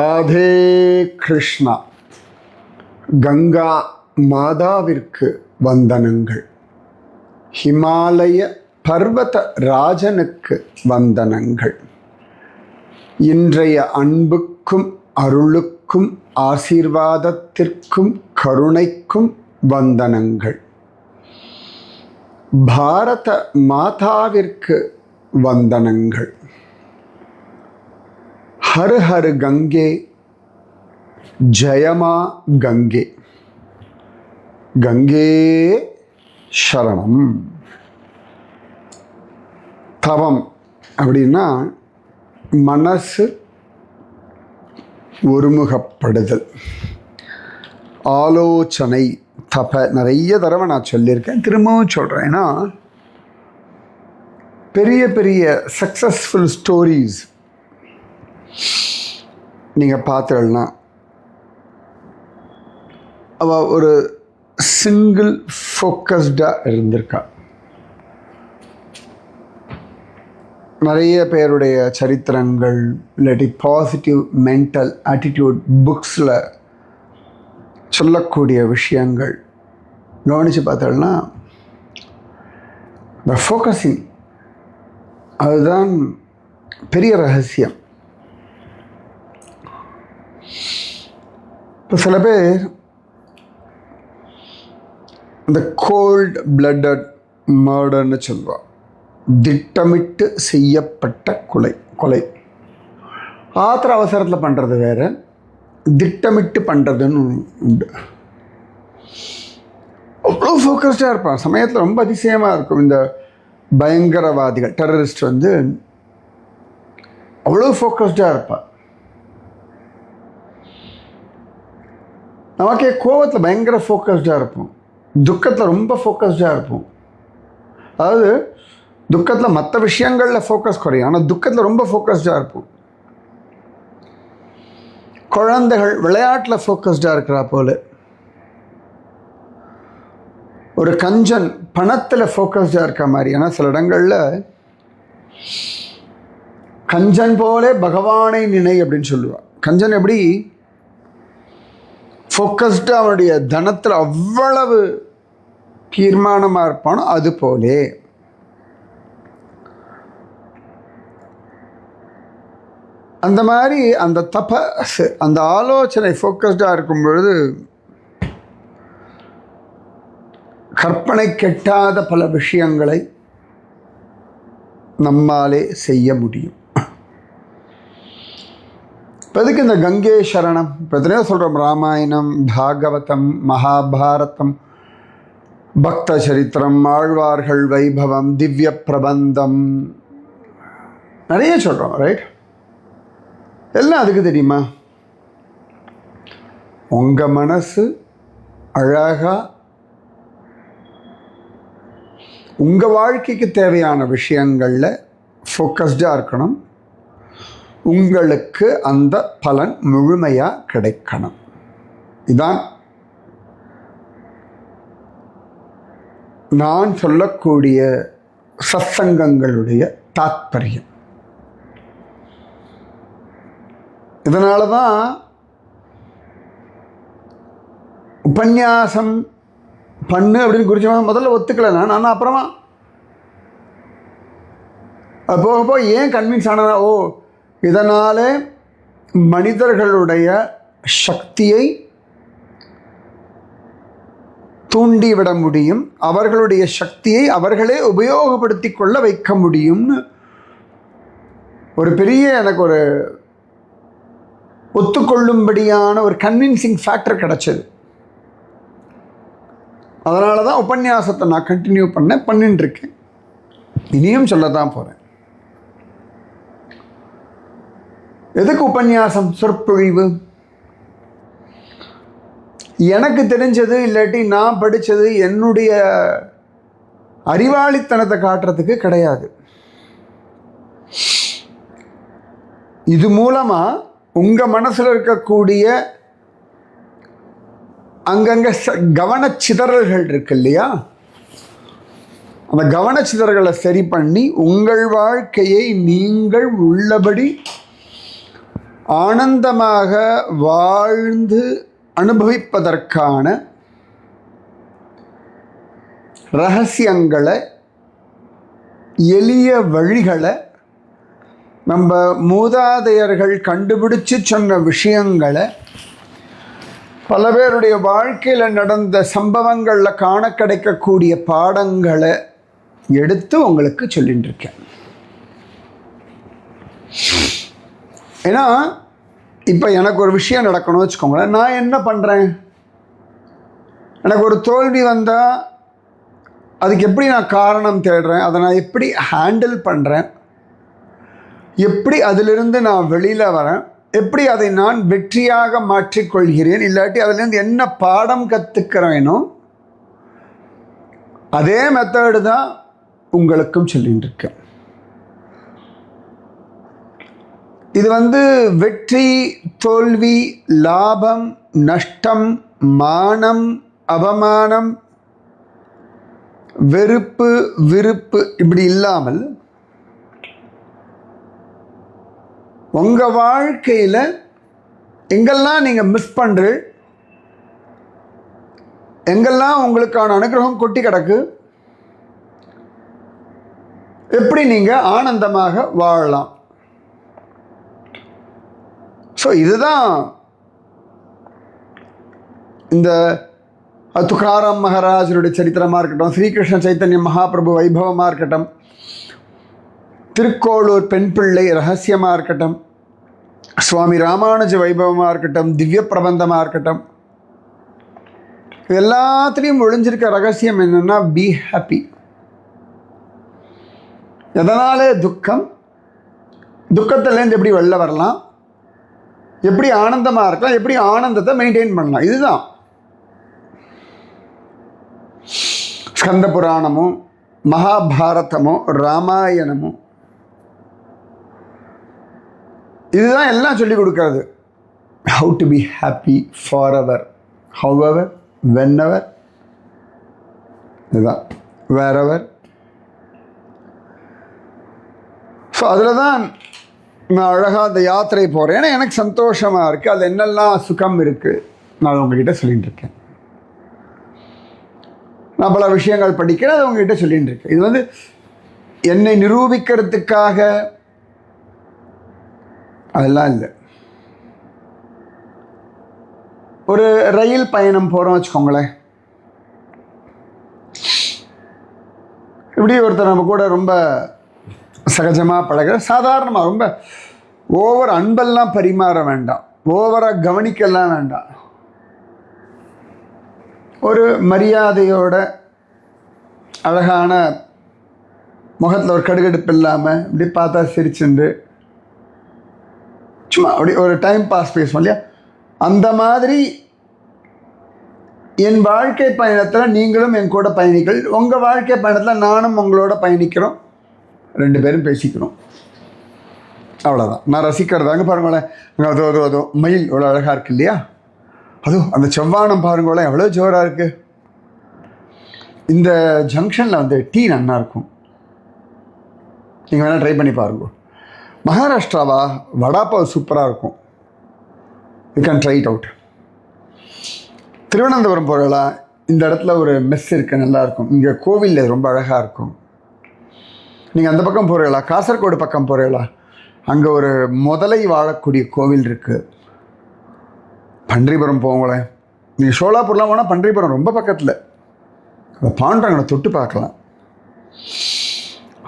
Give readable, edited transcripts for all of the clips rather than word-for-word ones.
ராதே கிருஷ்ணா. கங்கா மாதாவிற்கு வந்தனங்கள். ஹிமாலய பர்வத ராஜனுக்கு வந்தனங்கள். இன்றைய அன்புக்கும் அருளுக்கும் ஆசீர்வாதத்திற்கும் கருணைக்கும் வந்தனங்கள். பாரத மாதாவிற்கு வந்தனங்கள். Her her Gange, ஜெயமா Gange, Gange சரணம். தவம் அப்படின்னா மனசு ஒருமுகப்படுதல், ஆலோசனை. தப நிறைய தடவை நான் சொல்லியிருக்கேன், திரும்பவும் சொல்கிறேன். ஏன்னா பெரிய பெரிய சக்ஸஸ்ஃபுல் ஸ்டோரிஸ் நீங்கள் பார்த்தீங்கன்னா அவள் ஒரு சிங்கிள் ஃபோக்கஸ்டாக இருந்திருக்கா. நிறைய பேருடைய சரித்திரங்கள் இல்லாட்டி பாசிட்டிவ் மென்டல் ஆட்டிடியூட் புக்ஸில் சொல்லக்கூடிய விஷயங்கள் கவனித்து பார்த்தோம்னா இந்த ஃபோக்கஸிங் அதுதான் பெரிய ரகசியம். இப்போ சில பேர் இந்த கோல்ட் பிளட்டட் மர்டர்னு சொல்லுவாள். திட்டமிட்டு செய்யப்பட்ட கொலை. ஆத்திர அவசரத்தில் பண்ணுறது வேறு, திட்டமிட்டு பண்ணுறதுன்னு உண்டு. அவ்வளோ ஃபோக்கஸ்டாக இருப்பான். சமயத்தில் ரொம்ப அதிசயமாக இருக்கும். இந்த பயங்கரவாதிகள் டெரரிஸ்ட் அவ்வளோ ஃபோக்கஸ்டாக இருப்பாள். நமக்கே கோபத்தில் பயங்கர ஃபோக்கஸ்டாக இருப்போம், துக்கத்தில் ரொம்ப ஃபோக்கஸ்டாக இருப்போம். அதாவது துக்கத்தில் மற்ற விஷயங்களில் ஃபோக்கஸ் குறையும், ஆனால் துக்கத்தில் ரொம்ப ஃபோக்கஸ்டாக இருப்போம். குழந்தைகள் விளையாட்டில் ஃபோக்கஸ்டாக இருக்கிறா போல. ஒரு கஞ்சன் பணத்தில் ஃபோக்கஸ்டாக இருக்க மாதிரி. ஏன்னா சில இடங்களில் கஞ்சன் போலே பகவானை நினை அப்படின்னு சொல்லுவாள். கஞ்சன் எப்படி ஃபோக்கஸ்டாக அவனுடைய தனத்தில் அவ்வளவு தீர்மானமாக இருப்பானோ அது போலே அந்த மாதிரி அந்த தபஸ், அந்த ஆலோசனை ஃபோக்கஸ்டாக இருக்கும் பொழுது கற்பனை கெட்டாத பல விஷயங்களை நம்மாலே செய்ய முடியும். இப்போ எதுக்கு இந்த கங்கே சரணம்? இப்போ எத்தனையோ சொல்கிறோம், ராமாயணம், பாகவதம், மகாபாரதம், பக்த சரித்திரம், ஆழ்வார்கள் வைபவம், திவ்ய பிரபந்தம், நிறைய சொல்கிறோம், ரைட்? எல்லாம் அதுக்கு தெரியுமா? உங்கள் மனசு அழகாக உங்கள் வாழ்க்கைக்கு தேவையான விஷயங்களில் ஃபோக்கஸ்டாக இருக்கணும். உங்களுக்கு அந்த பலன் முழுமையாக கிடைக்கணும். இதான் நான் சொல்லக்கூடிய சத்சங்கங்களுடைய தாத்பரியம். இதனால தான் உபன்யாசம் பண்ணு அப்படின்னு குறிச்சவன் முதல்ல ஒத்துக்கலை. நான் அப்புறமா அது போக போக ஏன் கன்வின்ஸ் ஆனதா, ஓ இதனால் மனிதர்களுடைய சக்தியை தூண்டிவிட முடியும், அவர்களுடைய சக்தியை அவர்களே உபயோகப்படுத்தி கொள்ள வைக்க முடியும்னு ஒரு பெரிய எனக்கு ஒரு ஒத்துக்கொள்ளும்படியான ஒரு கன்வின்சிங் ஃபேக்டர் கிடச்சிது. அதனால தான் உபன்யாசத்தை நான் கண்டினியூ பண்ணிட்டுருக்கேன். இனியும் சொல்ல தான் போகிறேன். எதுக்கு உபன்யாசம், சொற்பொழிவு? எனக்கு தெரிஞ்சது இல்லாட்டி நான் படித்தது என்னுடைய அறிவாளித்தனத்தை காட்டுறதுக்கு கிடையாது. இது மூலமாக உங்கள் மனசில் இருக்கக்கூடிய அங்கங்கே கவனச்சிதறல்கள் இருக்கு இல்லையா, அந்த கவனச்சிதறல்களை சரி பண்ணி உங்கள் வாழ்க்கையை நீங்கள் உள்ளபடி ஆனந்தமாக வாழ்ந்து அனுபவிப்பதற்கான ரகசியங்களை, எளிய வழிகளை, நம்ம மூதாதையர்கள் கண்டுபிடிச்சு சொன்ன விஷயங்களை, பல பேருடைய வாழ்க்கையில் நடந்த சம்பவங்களில் காண கிடைக்கக்கூடிய பாடங்களை எடுத்து உங்களுக்கு சொல்லிட்டு இருக்கேன். ஏன்னா இப்போ எனக்கு ஒரு விஷயம் நடக்கணும்னு வச்சுக்கோங்களேன். நான் என்ன பண்ணுறேன்? எனக்கு ஒரு தோல்வி வந்தால் அதுக்கு எப்படி நான் காரணம் தேடுறேன், அதை நான் எப்படி ஹேண்டில் பண்ணுறேன், எப்படி அதிலிருந்து நான் வெளியில் வரேன், எப்படி அதை நான் வெற்றியாக மாற்றிக்கொள்கிறேன், இல்லாட்டி அதிலேருந்து என்ன பாடம் கற்றுக்கிறேனோ அதே மெத்தடு தான் உங்களுக்கும் சொல்லிட்டு இருக்கேன். இது வெற்றி, தோல்வி, லாபம், நஷ்டம், மானம், அவமானம், வெறுப்பு, விருப்பு இப்படி இல்லாமல் உங்கள் வாழ்க்கையில் எங்கெல்லாம் நீங்கள் மிஸ் பண்ணுற, எங்கெல்லாம் உங்களுக்கான அனுகிரகம் கொட்டி கிடக்கு, எப்படி நீங்கள் ஆனந்தமாக வாழலாம். ஸோ இதுதான் இந்த துகாராம் மகாராஜருடைய சரித்திரமாக இருக்கட்டும், ஸ்ரீகிருஷ்ண சைத்தன்ய மகாபிரபு வைபவமாக இருக்கட்டும், திருக்கோளூர் பெண் பிள்ளை ரகசியமாக இருக்கட்டும், சுவாமி ராமானுஜ வைபவமாக இருக்கட்டும், திவ்ய பிரபந்தமாக இருக்கட்டும், எல்லாத்துலேயும் ஒழிஞ்சிருக்க ரகசியம் என்னென்னா பி ஹாப்பி. எதனாலே துக்கம், துக்கத்திலேருந்து எப்படி வெளில வரலாம், எப்படி ஆனந்தமாக இருக்கலாம், எப்படி ஆனந்தத்தை மெயின்டைன் பண்ணலாம். இதுதான் ஸ்கந்த புராணமும் மகாபாரதமும் ராமாயணமும் இதுதான் எல்லாம் சொல்லிக் கொடுக்கறது. How to be happy forever, however, whenever, இதுதான் வேர் எவர். ஸோ அதில் தான் நான் அழகாக அந்த யாத்திரை போகிறேன். ஏன்னா எனக்கு சந்தோஷமாக இருக்குது, அது என்னெல்லாம் சுகம் இருக்குது நான் உங்ககிட்ட சொல்லிகிட்டு இருக்கேன். நான் பல விஷயங்கள் படிக்கிறேன், அது உங்ககிட்ட சொல்லிகிட்டு இருக்கேன். இது என்னை நிரூபிக்கிறதுக்காக அதெல்லாம் இல்லை. ஒரு ரயில் பயணம் போகிறோம் வச்சுக்கோங்களேன். இப்படி ஒருத்தர் நம்ம கூட ரொம்ப சகஜமாக பழகிற, சாதாரணமாக ரொம்ப ஓவர் அன்பெல்லாம் பரிமாற வேண்டாம், ஓவராக கவனிக்கலாம் வேண்டாம். ஒரு மரியாதையோட அழகான முகத்தில் ஒரு கடுகடுப்பு இல்லாமல் இப்படி பார்த்தா சிரிச்சுண்டு சும்மா அப்படி ஒரு டைம் பாஸ் பேசுவோம் இல்லையா, அந்த மாதிரி என் வாழ்க்கை பயணத்தில் நீங்களும் என் கூட பயணிகள், உங்கள் வாழ்க்கை பயணத்தில் நானும் உங்களோட பயணிக்கிறோம், 2 பேரும் பேசிக்கிறோம், அவ்வளோதான். நான் ரசிக்கிறதாங்க. பாருங்களேன், அதோ மயில் எவ்வளோ அழகாக இருக்குது இல்லையா, அதுவும் அந்த செவ்வானம் பாருங்களேன் எவ்வளோ ஜோராக இருக்குது. இந்த ஜங்ஷனில் டீ நல்லா இருக்கும், நீங்கள் வேணால் ட்ரை பண்ணி பாருங்க. மகாராஷ்டிராவா வடாப்பாவ் சூப்பராக இருக்கும், you can try it out. Thiruvananthapuram போகிறலாம், இந்த இடத்துல ஒரு மெஸ் இருக்குது நல்லாயிருக்கும். இங்கே கோவிலில் ரொம்ப அழகாக இருக்கும். நீங்கள் அந்த பக்கம் போகிறீங்களா, காசர்கோடு பக்கம் போகிறீங்களா, அங்கே ஒரு முதலை வாழக்கூடிய கோவில் இருக்குது. பன்றிபுரம் போங்களேன். நீங்கள் சோலாப்பூர்லாம் போனால் பன்றிபுரம் ரொம்ப பக்கத்தில், அந்த பாண்டவங்களை தொட்டு பார்க்கலாம்.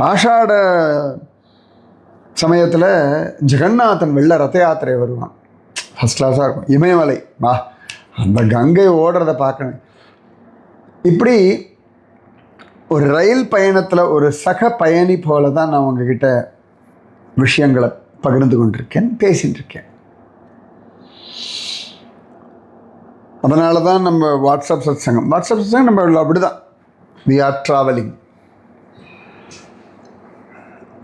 ஆஷாட சமயத்தில் ஜெகநாதன் வெள்ள ரத யாத்திரை வருவான், ஃபஸ்ட் கிளாஸாக இருக்கும். இமயமலை வா, அந்த கங்கை ஓடுறத பார்க்கணும். இப்படி ஒரு ரயில் பயணத்தில் ஒரு சக பயணி போல தான் நான் உங்ககிட்ட விஷயங்களை பகிர்ந்து கொண்டிருக்கேன், பேசிகிட்டு இருக்கேன். அதனால தான் நம்ம வாட்ஸ்அப் சத்சங்கம் நம்ம அப்படி தான், we are travelling,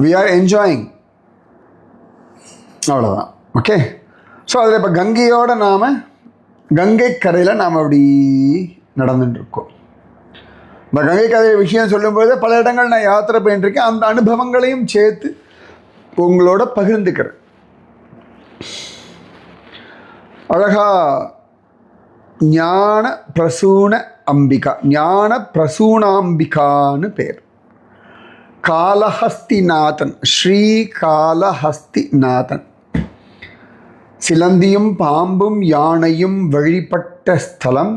we are enjoying, அவ்வளோதான். ஓகே. ஸோ அதில் இப்போ கங்கையோடு கங்கை கரையில் நாம் அப்படி நடந்துட்டுருக்கோம். இந்த கங்கை கரை விஷயம் சொல்லும்போது பல இடங்கள் நான் யாத்திரை பண்ணிட்டுருக்கேன், அந்த அனுபவங்களையும் சேர்த்து உங்களோட பகிர்ந்துக்கிறேன். அழகா ஞான பிரசூன அம்பிகா, ஞான பிரசூனாம்பிகான்னு பேர். காளஹஸ்திநாதன், ஸ்ரீ காளஹஸ்திநாதன். சிலந்தியும் பாம்பும் யானையும் வழிபட்ட ஸ்தலம்.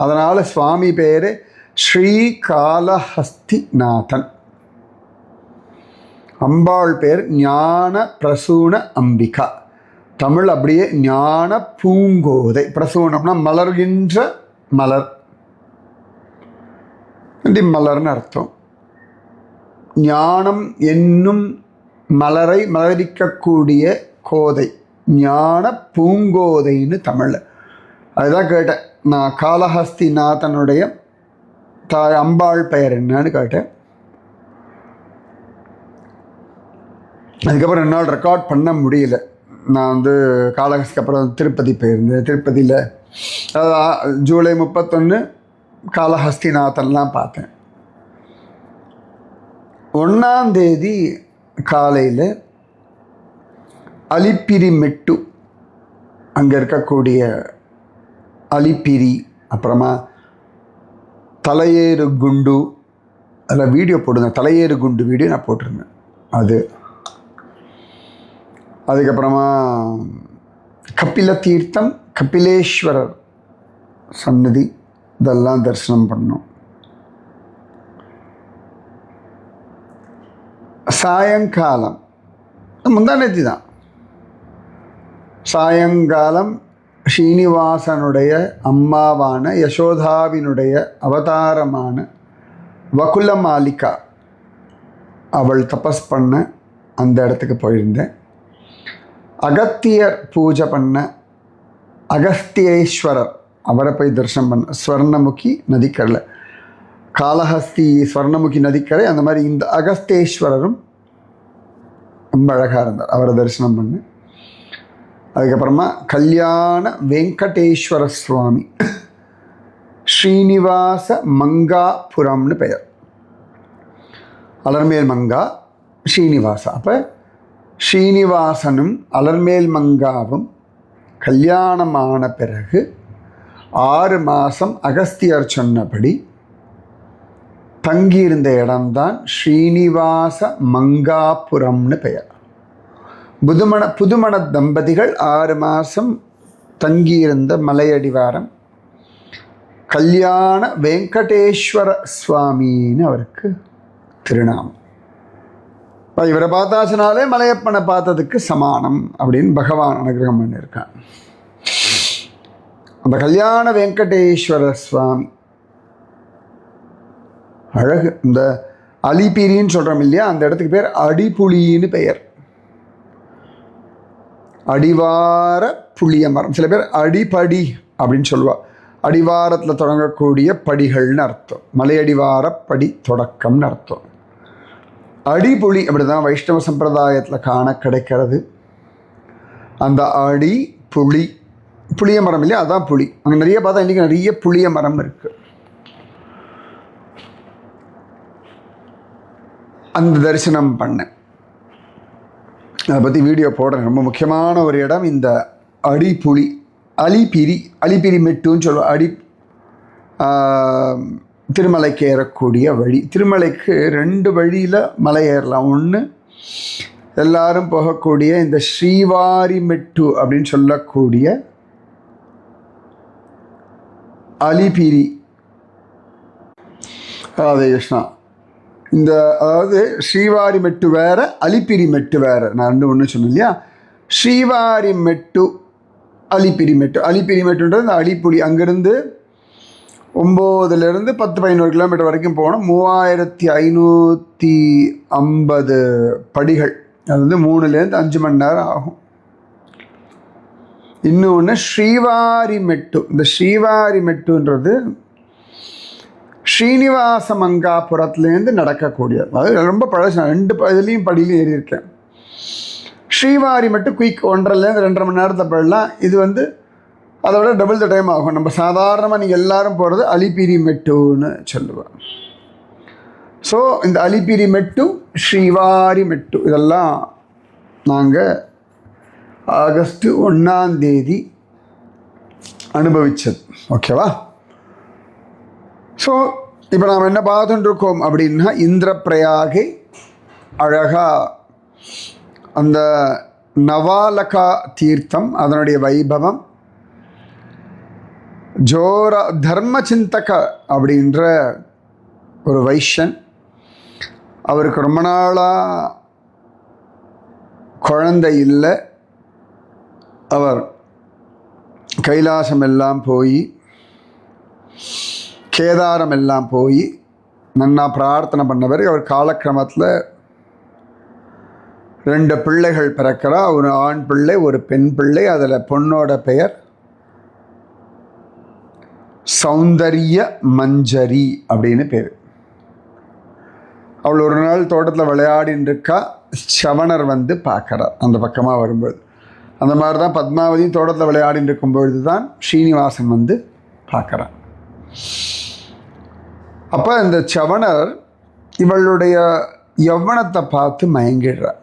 அதனால் சுவாமி பேர் ஸ்ரீ காளஹஸ்திநாதன். அம்பாள் பேர் ஞான பிரசூன அம்பிகா. தமிழ் அப்படியே ஞான பூங்கோதை. பிரசூனம்னா மலர்கின்ற மலர், மலர்னு அர்த்தம். ஞானம் என்னும் மலரை மலரிக்கக்கூடிய கோதை, ஞான பூங்கோதைன்னு தமிழ். அதுதான் கேட்டேன் நான், காளஹஸ்திநாதனுடைய தாய் அம்பாள் பெயர் என்னன்னு கேட்டேன். அதுக்கப்புறம் என்னால் ரெக்கார்ட் பண்ண முடியல. நான் வந்து காளஹஸ்திக்கு அப்புறம் திருப்பதி போயிருந்தேன். திருப்பதியில் அதாவது ஜூலை 31 காளஹஸ்திநாதன்லாம் பார்த்தேன். 1ஆம் தேதி காலையில் அலிப்பிரி மெட்டு, அங்கே இருக்கக்கூடிய அலிப்பிரி, அப்புறமா தலையேறு குண்டு, அதில் வீடியோ போட்டிருந்தேன். தலையேறு குண்டு வீடியோ நான் போட்டிருந்தேன். அதுக்கப்புறமா கபில தீர்த்தம், கபிலேஸ்வரர் சன்னதி, இதெல்லாம் தரிசனம் பண்ணோம். சாயங்காலம் முந்தானேத்தி தான், சாயங்காலம் ஸ்ரீனிவாசனுடைய அம்மாவான யசோதாவினுடைய அவதாரமான வகுல மாலிகா அவள் தபஸ் பண்ண அந்த இடத்துக்கு போயிருந்தேன். அகத்தியர் பூஜை பண்ண அகஸ்தியேஸ்வரர் அவரை போய் தரிசனம் பண்ண. ஸ்வர்ணமுகி நதிக்கரையில், காளஹஸ்தி ஸ்வர்ணமுகி நதிக்கரை, அந்த மாதிரி இந்த அகஸ்தேஸ்வரரும் ரொம்ப அழகாக இருந்தார், அவரை தரிசனம் பண்ணு. அதுக்கப்புறமா கல்யாண வெங்கடேஸ்வர சுவாமி, ஸ்ரீனிவாச மங்காபுரம்னு பெயர். அலர்மேல் மங்கா ஸ்ரீனிவாசா. அப்போ ஸ்ரீனிவாசனும் அலர்மேல் மங்காவும் கல்யாணமான பிறகு 6 மாதம் அகஸ்தியர் சொன்னபடி தங்கியிருந்த இடம்தான் ஸ்ரீனிவாச மங்காபுரம்னு பெயர். புதுமண தம்பதிகள் 6 மாதம் தங்கியிருந்த மலையடிவாரம் கல்யாண வெங்கடேஸ்வர சுவாமின்னு அவருக்கு திருநாமம். இவரை பார்த்தாச்சுனாலே மலையப்பனை பார்த்ததுக்கு சமானம் அப்படின்னு பகவான் அனுகிரகம் பண்ணியிருக்கான். அந்த கல்யாண வெங்கடேஸ்வர சுவாமி அழகு. இந்த அலிப்பிரின்னு சொல்கிறோம் இல்லையா, அந்த இடத்துக்கு பேர் அடிப்புலின்னு பெயர். அடிவார புளிய மரம், சில பேர் அடிப்படி அப்படின்னு சொல்லுவாள். அடிவாரத்தில் தொடங்கக்கூடிய படிகள்னு அர்த்தம். மலையடிவார படி தொடக்கம்னு அர்த்தம். அடிப்புளி அப்படி தான் வைஷ்ணவ சம்பிரதாயத்தில் காண கிடைக்கிறது. அந்த அடி புளி, புளிய மரம் இல்லையா, அதுதான் புளி. அங்கே நிறைய பார்த்தா இன்றைக்கி நிறைய புளிய மரம் இருக்குது. அந்த தரிசனம் பண்ணேன். அதை பற்றி வீடியோ போடுறேன். ரொம்ப முக்கியமான ஒரு இடம் இந்த அடிப்புளி, அலிப்பிரி மெட்டுன்னு சொல்லுவோம். திருமலைக்கு ஏறக்கூடிய வழி. திருமலைக்கு 2 வழியில் மலை ஏறலாம். ஒன்று எல்லாரும் போகக்கூடிய இந்த ஸ்ரீவாரி மெட்டு அப்படின்னு சொல்லக்கூடிய அலிப்பிரி. ராதே கிருஷ்ணா. இந்த அதாவது ஸ்ரீவாரி மெட்டு வேறு, அலிப்பிரி மெட்டு வேறு. நான் 2 ஒன்று சொன்னேன் இல்லையா. ஸ்ரீவாரி மெட்டு, அலிப்பிரி மெட்டு. அலிப்பிரி மெட்டுன்றது இந்த அலிப்புளி. அங்கேருந்து 9லேருந்து 10-11 கிலோமீட்டர் வரைக்கும் போகணும். 3550 படிகள். அது வந்து 3லேருந்து 5 மணி நேரம் ஆகும். இன்னொன்று ஸ்ரீவாரி மெட்டு. இந்த ஸ்ரீவாரி மெட்டுன்றது ஸ்ரீனிவாச மங்காபுரத்துலேருந்து நடக்கக்கூடியது. அது ரொம்ப பழசு. நான் 2 இதுலேயும் படியிலையும் ஏறியிருக்கேன். ஸ்ரீவாரி மெட்டு குயிக் 1.5லேருந்து 2.5 மணி நேரத்தை போயிடலாம். இது வந்து அதை விட டபுள் த டைம் ஆகும். நம்ம சாதாரணமாக நீங்கள் எல்லோரும் போகிறது அலிப்பிரி மெட்டுன்னு சொல்லுவேன். ஸோ இந்த அலிப்பிரி மெட்டு, ஸ்ரீவாரி மெட்டு இதெல்லாம் நாங்கள் ஆகஸ்ட் 1ஆம் தேதி அனுபவிச்சது. ஓகேவா? ஸோ இப்போ நாம் என்ன பார்த்துட்டு இருக்கோம் அப்படின்னா, இந்திரப்பிரயாகை அழகாக அந்த நவாலகா தீர்த்தம் அதனுடைய வைபவம், ஜோரா தர்மசிந்தக அப்படின்ற ஒரு வைஷ்யன், அவருக்கு ரொம்ப நாளாக குழந்தை இல்லை. அவர் கைலாசம் எல்லாம் போய் கேதாரம் எல்லாம் போய் நன்னா பிரார்த்தனை பண்ணவர். அவர் காலக்கிரமத்தில் 2 பிள்ளைகள் பிறக்கிறா, ஒரு ஆண் பிள்ளை ஒரு பெண் பிள்ளை. அதில் பொண்ணோட பெயர் சௌந்தர்ய மஞ்சரி அப்படின்னு பேர். அவள் ஒரு நாள் தோட்டத்தில் விளையாடின்னு இருக்கா, சவணர் வந்து பார்க்குறார் அந்த பக்கமாக வரும்போது. அந்த மாதிரி தான் பத்மாவதியும் தோட்டத்தில் விளையாடின்னு இருக்கும்பொழுது தான் ஸ்ரீனிவாசன் வந்து பார்க்குறான். அப்போ இந்த சவணர் இவளுடைய யௌவனத்தை பார்த்து மயங்கிடுறார்.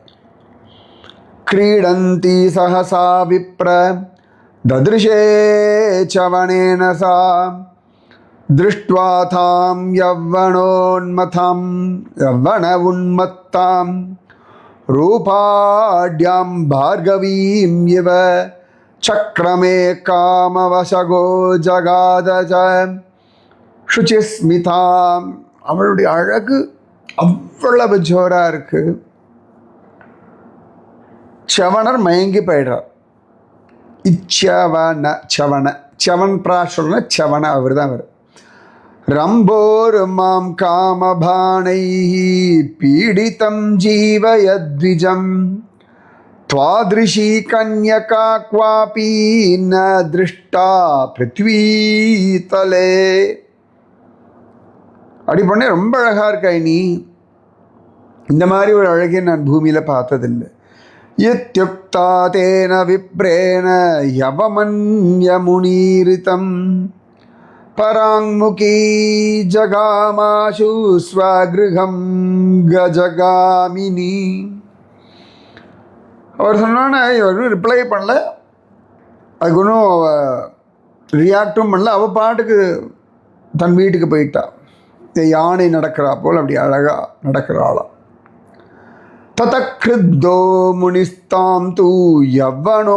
கிரீடந்தி சஹசா விப்ர ததிருஷே சவணேன சா திருஷ்ட்வா தாம் யவ்வனோன்மதாம் யவ்வன உன்மத்தாம் ரூபாட்யாம் பார்கவீம் இவ சக்ரமே காமவசகோ ஜகாதஜ சுச்சிஸ்மிதாம். அவளுடைய அழகு அவ்வளவு ஜோராக இருக்கு. சவணர் மயங்கி போயிடுறார். இச்சவன சவண சவன் பிராஷன சவண அவர் தான் அவர். ரம்போர் மாம் காமபானை பீடிதம் ஜீவயத்விஜம் துவாதிருஷி கன்யகா க்வாபி ந திருஷ்டா பிருத்வீதலே. அப்படி பண்ணே ரொம்ப அழகாக இருக்காய் நீ, இந்த மாதிரி ஒரு அழகை நான் பூமியில் பார்த்ததில்லை. இத்யுக்தா தேன விப்ரேன யவமன்யமுனீரிதம் பராங்முகி ஜகாமாசு ஸ்வகிருகம் கஜகாமினி. அவர் சொன்னானே, இவர் ரிப்ளை பண்ணல, அதுக்கு ஒன்றும் ரியாக்டும் பண்ணல. அவள் பாட்டுக்கு தன் வீட்டுக்கு போயிட்டா. யானை நடக்கிறா போல் அப்படி அழகா நடக்கிறாளாம். ததக்ருத்தோ முனிஸ்தாம் தூ யவ்வனோன்மதசாலினீம்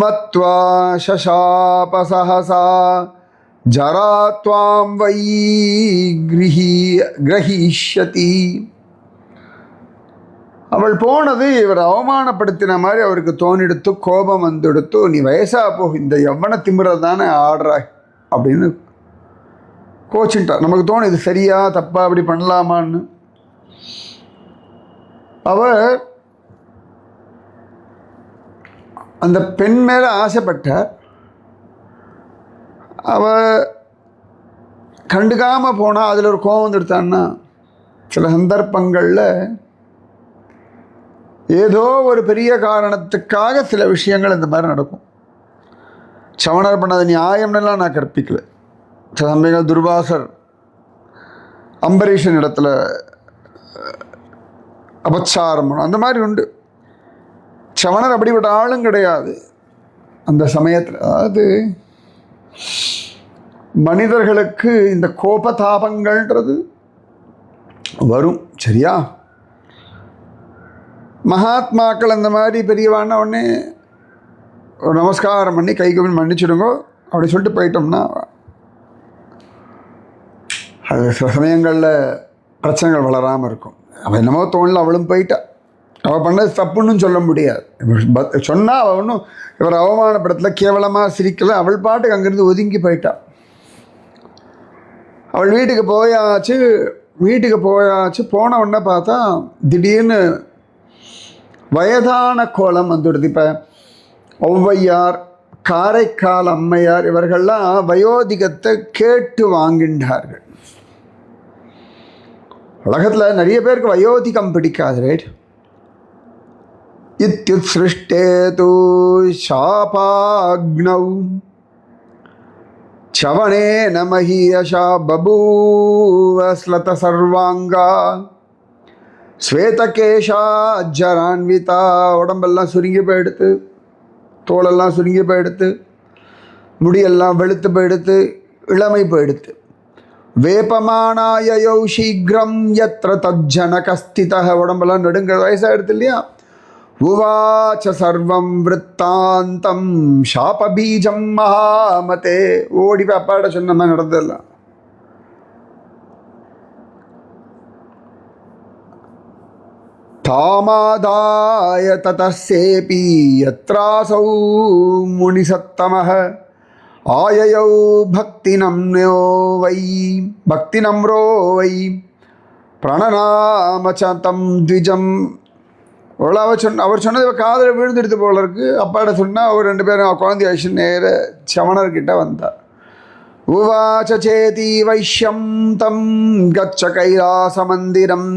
மத்வா சசாப சஹசா ஜரா த்வாம் வை கிரஹீஷ்யதி. அவள் போனது இவர் அவமானப்படுத்தின மாதிரி அவருக்கு தோணிடுத்து, கோபம் வந்துடுத்து. நீ வயசா போ, இந்த யவ்வன திமிரல் தானே ஆடுறாய் அப்படின்னு கோச்சுட்டா. நமக்கு தோணும் இது சரியா தப்பா, அப்படி பண்ணலாமான்னு. அவர் அந்த பெண் மேலே ஆசைப்பட்டார். அவ கண்டுக்காமல் போனால் அதில் ஒரு கோபம் வந்துடுத்தான்னா, சில சந்தர்ப்பங்களில் ஏதோ ஒரு பெரிய காரணத்துக்காக சில விஷயங்கள் இந்த மாதிரி நடக்கும். சவணர் பண்ணது நியாயம்னுலாம் நான் கற்பிக்கல. சில சமயங்கள் துர்வாசர் அம்பரீஷன் இடத்துல அபச்சாரம் பண்ணும், அந்த மாதிரி உண்டு. சவணர் அப்படிப்பட்ட ஆளும் கிடையாது அந்த சமயத்தில். அதாவது மனிதர்களுக்கு இந்த கோபதாபங்கள்ன்றது வரும், சரியா? மகாத்மாக்கள் அந்த மாதிரி பெரியவான உடனே ஒரு நமஸ்காரம் பண்ணி கைக்கு மன்னிச்சுடுங்க அப்படி சொல்லிட்டு போயிட்டோம்னா அது சில சமயங்களில் பிரச்சனைகள் வளராமல் இருக்கும். அவள் என்னமோ தோணல, அவளும் போயிட்டா. அவள் பண்ணது தப்புன்னு சொல்ல முடியாது. சொன்னால் அவள் ஒன்றும் இவர் அவமானப்படத்தில் கேவலமாக சிரிக்கலை. அவள் பாட்டுக்கு அங்கேருந்து ஒதுங்கி போயிட்டா. அவள் வீட்டுக்கு போயாச்சு. போன உடனே பார்த்தா திடீர்னு வயதான கோலம் வந்துடுது. இப்போ ஔவையார், காரைக்கால் அம்மையார் இவர்கள்லாம் வயோதிகத்தை கேட்டு வாங்கின்றார்கள். உலகத்தில் நிறைய பேருக்கு வயோதிகம் பிடிக்காது, ரைட்? இத்யுத் சிருஷ்டே தூ சாபாக்னௌ சவனே நமஹியஷா பபூவ ஸ்லத சர்வாங்கா ஸ்வேதகேஷா ஜரான்விதா. உடம்பெல்லாம் சுருங்கி போயிடுத்து. தோலெல்லாம் சுருங்கி போயிடுத்து, முடியெல்லாம் வெளுத்து போயிடுத்து, இளமை போயிடுத்து. வேப்பமானாயோ சீக்கிரம் எத்திர தஜ்ஜனகஸ்தித, உடம்பெல்லாம் நடுங்கிற வயசாகிடுது இல்லையா. உவாச்ச சர்வம் விற்த்தாந்தம் சாபபீஜம் மகாமதே, ஓடி போய் அப்பாட்ட சொன்ன மாதிரி நடந்ததெல்லாம். தாமாதாய ததசேபி யத்ராசௌ முனிசத்தமஹ ஆயயௌ பக்திநம்னோ வை பிரணநாமச்சம் த்விஜம். அவர் சொன்னது காதில் விழுந்துடுத்து போல இருக்கு. அப்பாட்ட சொன்னால் அவர் 2 பேரும் குழந்தை ஆயிடுச்சு. நேர சமணர்கிட்ட வந்தார். உவாச்ச சேதி வைஷ்யம் தம் கச்ச கைலாசமந்திரம்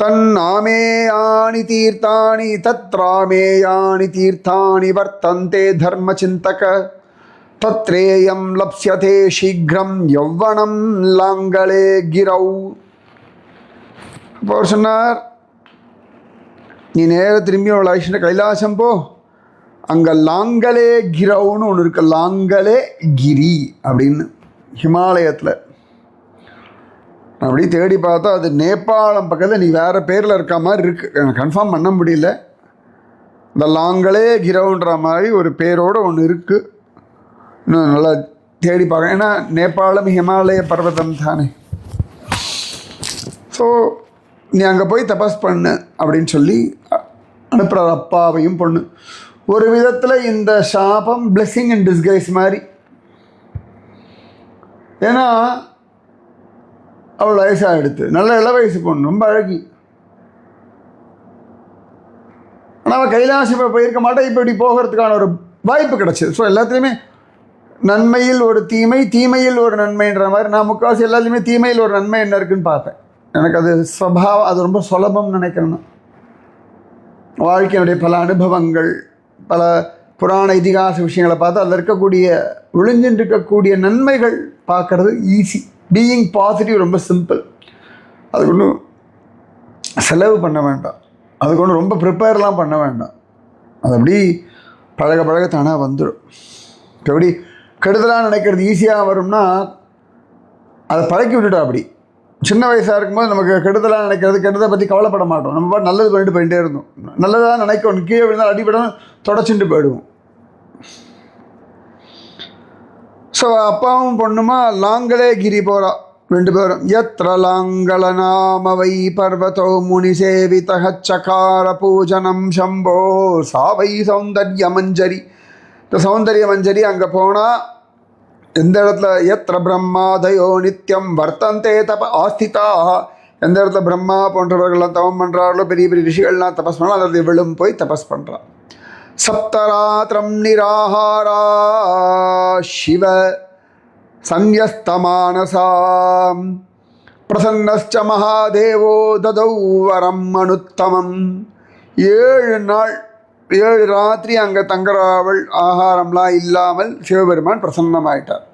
தன்னாமேயானி தீர்த்தானி தத்ராமேயானி தீர்த்தானி வர்த்தந்தே தர்மசிந்தக தத்ரேயம் லப்ஸ்யதே சீக்கிரம் யௌவனம் லாங்களே கிரௌ. அப்போ அவர் சொன்னார், நீ நேர திரும்பி அவள் ஆயிஷன கைலாசம் போ, அங்கே லாங்கலே கிரவுன்னு ஒன்று இருக்கு. லாங்கலே கிரி அப்படின்னு ஹிமாலயத்தில். அப்படி தேடி பார்த்தா அது நேபாளம் பக்கத்தில் நீ வேறு பேரில் இருக்க மாதிரி இருக்குது. எனக்கு கன்ஃபார்ம் பண்ண முடியல. இந்த லாங்கலே கிரவுன்ற மாதிரி ஒரு பேரோடு ஒன்று இருக்குது. இன்னும் நல்லா தேடி பார்க்க, ஏன்னா நேபாளம் ஹிமாலய பர்வதம் தானே. ஸோ நீ அங்கே போய் தபஸ் பண்ணு அப்படின்னு சொல்லி அனுப்புகிறார் அப்பாவையும் பொண்ணு. ஒரு விதத்தில் இந்த சாபம் பிளெஸ்ஸிங் இன் டிஸ்கைஸ் மாதிரி. ஏன்னா அவள் வயசாக எடுத்து நல்ல இள வயசு பொண்ணு, ரொம்ப அழகி. ஆனால் அவள் கைலாசி போயிருக்க மாட்டேன். இப்போ இப்படி போகிறதுக்கான ஒரு வாய்ப்பு கிடச்சிது. ஸோ எல்லாத்துலேயுமே நன்மையில் ஒரு தீமை, தீமையில் ஒரு நன்மைன்ற மாதிரி நான் முக்கால்வாசி எல்லாத்துலேயுமே தீமையில் ஒரு நன்மை என்ன இருக்குன்னு பார்ப்பேன். எனக்கு அது ஸ்வபாவம், அது ரொம்ப சுலபம்னு நினைக்கிறேன். வாழ்க்கையினுடைய பல அனுபவங்கள், பல புராண இதிகாச விஷயங்களை பார்த்து அதில் இருக்கக்கூடிய ஒளிஞ்சின்னு இருக்கக்கூடிய நன்மைகள் பார்க்குறது ஈஸி. பீயிங் பாசிட்டிவ் ரொம்ப சிம்பிள். அதுக்கு ஒன்றும் செலவு பண்ண வேண்டாம், அதுக்கு ஒன்றும் ரொம்ப ப்ரிப்பேர்லாம் பண்ண வேண்டாம். அது அப்படி பழக பழக தானாக வந்துடும். எப்படி கெடுதலாக நினைக்கிறது ஈஸியாக வரும்னா அதை பழக்கி விட்டுட்டோம். அப்படி சின்ன வயசாக இருக்கும்போது நமக்கு கெடுதலாக நினைக்கிறது, கெடுதலை பற்றி கவலைப்பட மாட்டோம். நம்ம பாட்டு நல்லது பண்ணிட்டு போயிட்டே இருந்தோம். நல்லதாக நினைக்கணும், கீழே விழுந்தால் அடிபடும், தொடச்சிட்டு போயிடுவோம். ஸோ அப்பாவும் பொண்ணுமா லாங்கலே கிரி போகிறா 2 பேரும். எத்திர லாங்கல நாம வை பர்வதோ முனி சேவிதः சகார பூஜனம் சம்போ சாவை சௌந்தர்ய மஞ்சரி. இந்த சௌந்தர்ய மஞ்சரி அங்கே போனால் எந்த இடத்துல எத்திர பிரம்மாதயோ நித்தியம் வர்த்தந்தே தப ஆஸ்திதா, எந்த இடத்துல பிரம்மா போன்றவர்கள்லாம் தவம் பண்ணுறார்களோ, பெரிய பெரிய ரிஷிகள்லாம் தபஸ் பண்ணால் அந்த இடத்துல இவளும் போய் தபஸ் பண்ணுறான். சப்தராத்திரம் நிராஹாரா சிவ சந்யஸ்தமானசாம் பிரசன்னஸ்ச மகாதேவோ ததௌ வரம் அனுத்தமம். 7 நாள் 7 ராத்திரி அங்கே தங்குறவள், ஆகாரம்லாம் இல்லாமல் சிவபெருமான் பிரசன்னமாயிட்டார்.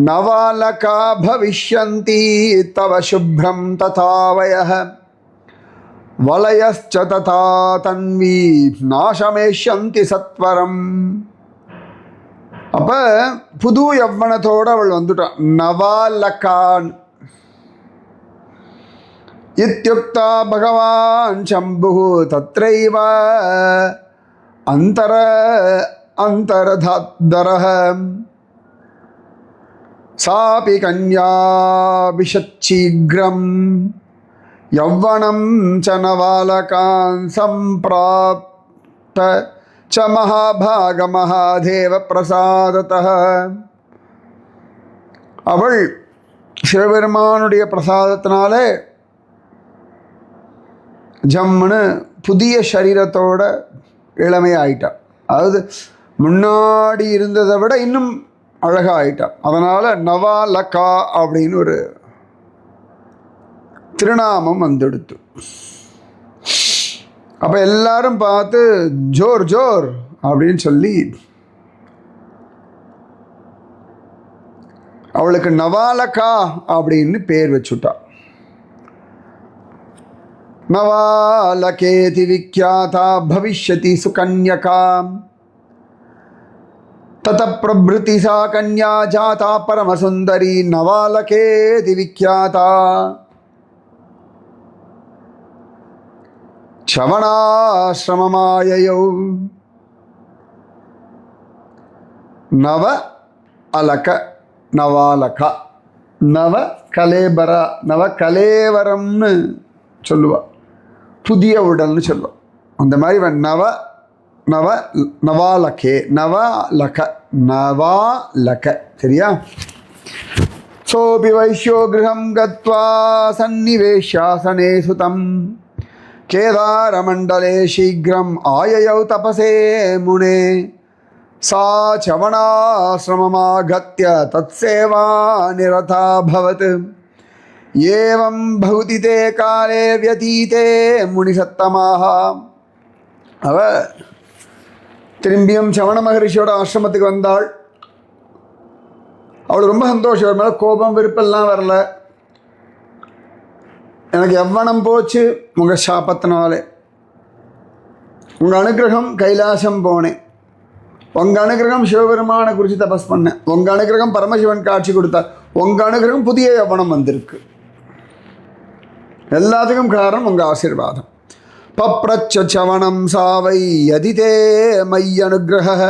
நவாலகா பவிஷ்யந்தி தவ சுப்ரம் ததா வயஹ வலயஸ்ச ததா தன்வி நாசமேஷ்யந்தி சத்வரம். அப்போ புது யவ்வனத்தோடு அவள் வந்துட்டான். நவாலகான் இத்யுக்தா பகவான் சம்பு தத்ரைவ அந்தரதரः சாபி கன்யாபிஷச்சீக்ரம் யவ்வனம் ச நவாலகான் சம்பிராப்த ச மகாபாக மகாதேவ பிரசாதத்தः. அவள் சிவபெருமானுடைய பிரசாதத்தினாலே ஜம்முன்னு புதிய சரீரத்தோட இளமையாயிட்டான். அதாவது முன்னாடி இருந்ததை விட இன்னும் அழகாயிட்டான். அதனால் நவாலகா அப்படின்னு ஒரு திருநாமம் வந்துடுத்து. அப்போ எல்லாரும் பார்த்து ஜோர் ஜோர் அப்படின்னு சொல்லி அவளுக்கு நவாலகா அப்படின்னு பேர் வச்சுட்டா. நவாலகேதி விக்யாதா பவிஷ்யதி சுகன்யகா तत प्रभृति सा कन्या जाता परम सुंदरी नवालकेति विख्याता श्रवणाश्रममाययौ नव अलक नवालक नव कलेबर नव कलेवरம்னு சொல்லுவா புதிய உடல்னு சொல்லுவா அந்த மாதிரி நவ नव नवालके नवालक नवालक சரியா सोऽपि वैश्यो गृहं गत्वा सन्निवेशासने सुतं केदारमण्डले शीघ्रम् आययौ तपसे मुने सा चवणाश्रममागत्य तत्सेवा निरता भवत् एवं भवति ते काले व्यतीते मुनिसत्तमाः அவ திரும்பியும் சவண மகரிஷியோட ஆசிரமத்துக்கு வந்தாள். அவளுக்கு ரொம்ப சந்தோஷம், மேலே கோபம் விருப்பெல்லாம் வரல. எனக்கு எவ்வளம் போச்சு உங்கள் சாபத்தினாலே, உங்கள் அனுகிரகம் கைலாசம் போனேன், உங்கள் அனுகிரகம் சிவபெருமானை குறித்து தபஸ் பண்ணேன், உங்கள் அனுகிரகம் பரமசிவன் காட்சி கொடுத்தார், உங்கள் அனுகிரகம் புதிய யவனம் வந்திருக்கு. எல்லாத்துக்கும் காரணம் உங்கள் ஆசீர்வாதம். पप्रच्छ चवणं सा वै यदि ते मय्यनुग्रहः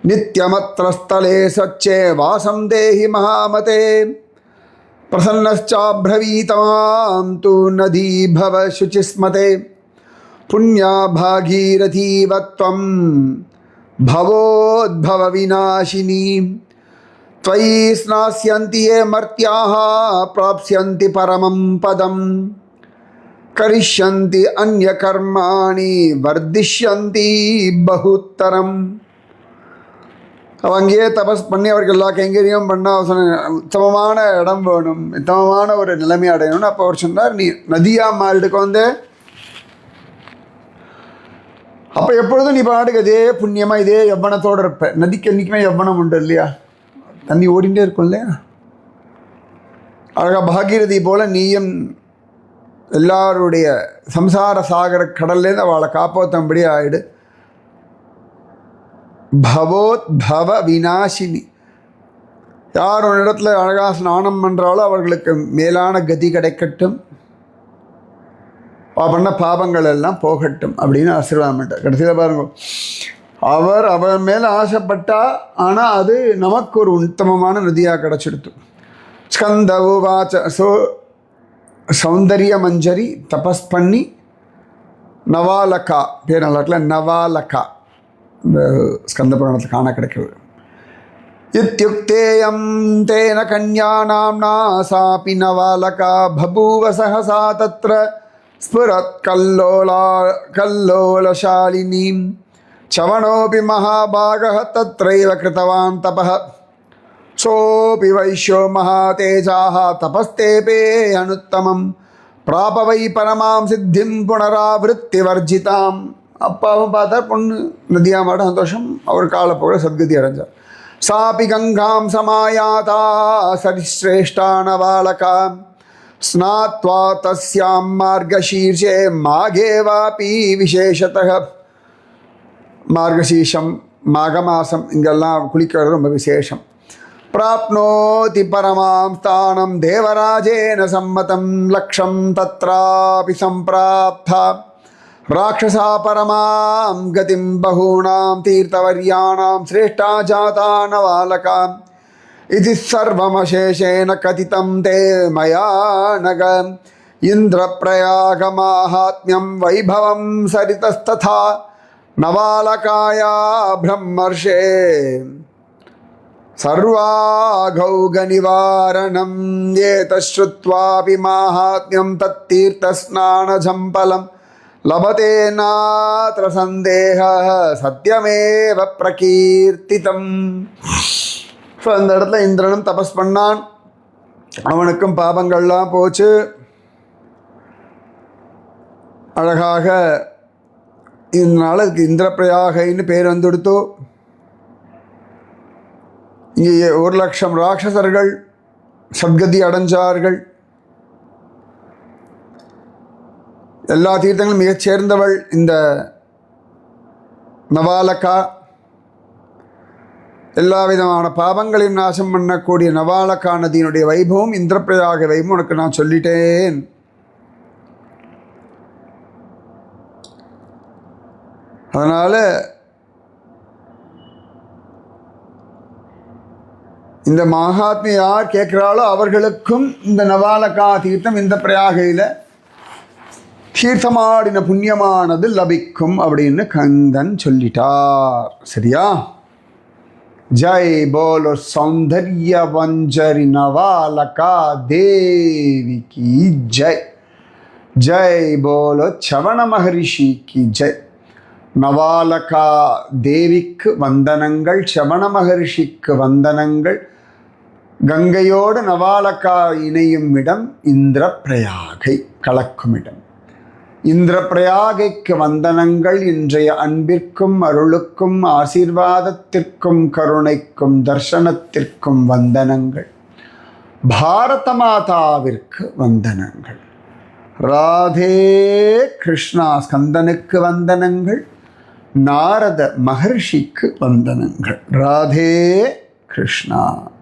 नित्यमत्र स्वच्छे वासं देहि महामते प्रसन्नश्चाब्रवीतां तु नदी भव शुचिस्मते पुण्या भागीरथीव त्वं भवोद्भव विनाशिनी त्वयि स्नास्यन्ति ये मर्त्याः प्राप्स्यन्ति परमं पदम् करिष्यन्ति अन्य कर्माणि वर्धिष्यन्ति बहुतरम. அங்கேயே தபஸ் பண்ணி அவருக்கு எல்லா கைங்கரியம் பண்ணால் உத்தமமான இடம் வேணும், உத்தமமான ஒரு நிலைமை அடையணும்னு அப்போ அவர் சொன்னார், நீ நதியாக மாறிடுக்கு வந்து அப்போ எப்பொழுதும் நீ பாட்டுக்கு இதே புண்ணியமாக இதே யவ்வனத்தோடு இருப்ப. நதிக்கு என்றைக்குமே யவ்வனம் உண்டு இல்லையா, தண்ணி ஓடிண்டே இருக்கும் இல்லையா. அழகாக பாகீரதி போல் நீயும் எல்லாருடைய சம்சார சாகர கடல்லேருந்து அவளை காப்பாற்றும்படி ஆயிடு. பவோத்பவ விநாசினி, யார் ஒரு இடத்துல அழகாக ஸ்நானம் பண்ணுறாலோ அவர்களுக்கு மேலான கதி கிடைக்கட்டும், பண்ண பாபங்கள் எல்லாம் போகட்டும் அப்படின்னு ஆசீர்வாதம் பண்ணிட்டார். கடைசியில் பாருங்க, அவர் மேலே ஆசைப்பட்டா, ஆனால் அது நமக்கு ஒரு உத்தமமான நதியாக கிடச்சிடுத்து. ஸ்கந்த உவாச்ச சௌந்தரிய மஞ்சரி தபஸ் பண்ணி நவாலக்கா பேர் நல்லா இருக்கல, நவாலக்கா இந்த ஸ்கந்த புராணத்தில் காண கிடைக்கிறது. இத்யுக்தேயம் தேன கன்யா நாம்னா சாபி நவாலகா பபூவ சஹசா தத்ர ஸ்புரத் கல்லோலசாலினீம் சவணோபி மகாபாகः தத்ரைவ கிருதவான் தபः सोऽपि वैश्यो महातेजाः तपस्तेपे अनुत्तमं प्राप वै परमां सिद्धिं पुनरावृत्तिवर्जिताम्. அப்பாவும் பார்த்தார், பொண்ணு நதியாக மாட்ட சந்தோஷம், அவர் காலப்போக சத்கதி அடைஞ்சார். சாபி கங்காம் சமாயாதா சரிஸ்ரேஷ்டா நவாலகா ஸ்நாத்வா தஸ்யாம் மார்கசீர்ஷே மாகேவாபி விசேஷத்தः. மார்கசீர்ஷம் மாகமாசம் இங்கெல்லாம் குளிக்கிறது ரொம்ப விசேஷம். प्राप्नोति परमां स्थानं देवराजेन सम्मतं लक्ष्यं तत्रापि सम्प्राप्ता राक्षसा परमां गतिं बहूनां तीर्थवर्याणां श्रेष्ठा जाता नवालका इति सर्वमशेषेण कथितं ते मया नग इन्द्रप्रयागमाहात्म्यं वैभवं सरितस्तथा नवालकाया ब्रह्मर्षे सर्वाघौगनिवारणं एतच्छ्रुत्वापि माहात्म्यं तत्तीर्थस्नानझम्पलं लभते नात्र सन्देहः सत्यमेव प्रकीर्तितम्. ஸோ அந்த இடத்துல இந்திரனும் தபஸ் பண்ணான், அவனுக்கும் பாபங்கள்லாம் போச்சு. அழகாக இதனால் அதுக்கு இந்திரப்பிரயாகைன்னு பேர் வந்துடுத்தோ. இங்கே 1,00,000 ராட்சசர்கள் சத்கதி அடைஞ்சார்கள். எல்லா தீர்த்தங்களும் மிகச் சேர்ந்தவள் இந்த நவாலகா. எல்லா விதமான பாவங்களையும் நாசம் பண்ணக்கூடிய நவாலக்கா நதியினுடைய வைபவம், இந்திரப்பிரயாக வைபவம் உனக்கு நான் சொல்லிட்டேன். அதனால் இந்த மகாத்மிய யார் கேட்குறாளோ அவர்களுக்கும் இந்த நவாலக்கா தீர்த்தம் இந்த பிரயாகையில் தீர்த்தமாடின புண்ணியமானது லபிக்கும் அப்படின்னு கந்தன் சொல்லிட்டார். சரியா? ஜெய் போலோ சௌந்தர்ய வஞ்சரி நவாலக்கா தேவி கி ஜெய். ஜெய் போலோ சவண மகரிஷி கி ஜெய். நவாலக்கா தேவிக்கு வந்தனங்கள், சவண மகரிஷிக்கு வந்தனங்கள். கங்கையோடு நவாலக்கா இணையும் இடம் இந்திரப்பிரயாகை, கலக்கும் இடம். இந்திரப்பிரயாகைக்கு வந்தனங்கள். இன்றைய அன்பிற்கும் அருளுக்கும் ஆசீர்வாதத்திற்கும் கருணைக்கும் தர்சனத்திற்கும் வந்தனங்கள். பாரத மாதாவிற்கு வந்தனங்கள். ராதே கிருஷ்ணா. ஸ்கந்தனுக்கு வந்தனங்கள். நாரத மகர்ஷிக்கு வந்தனங்கள். ராதே கிருஷ்ணா.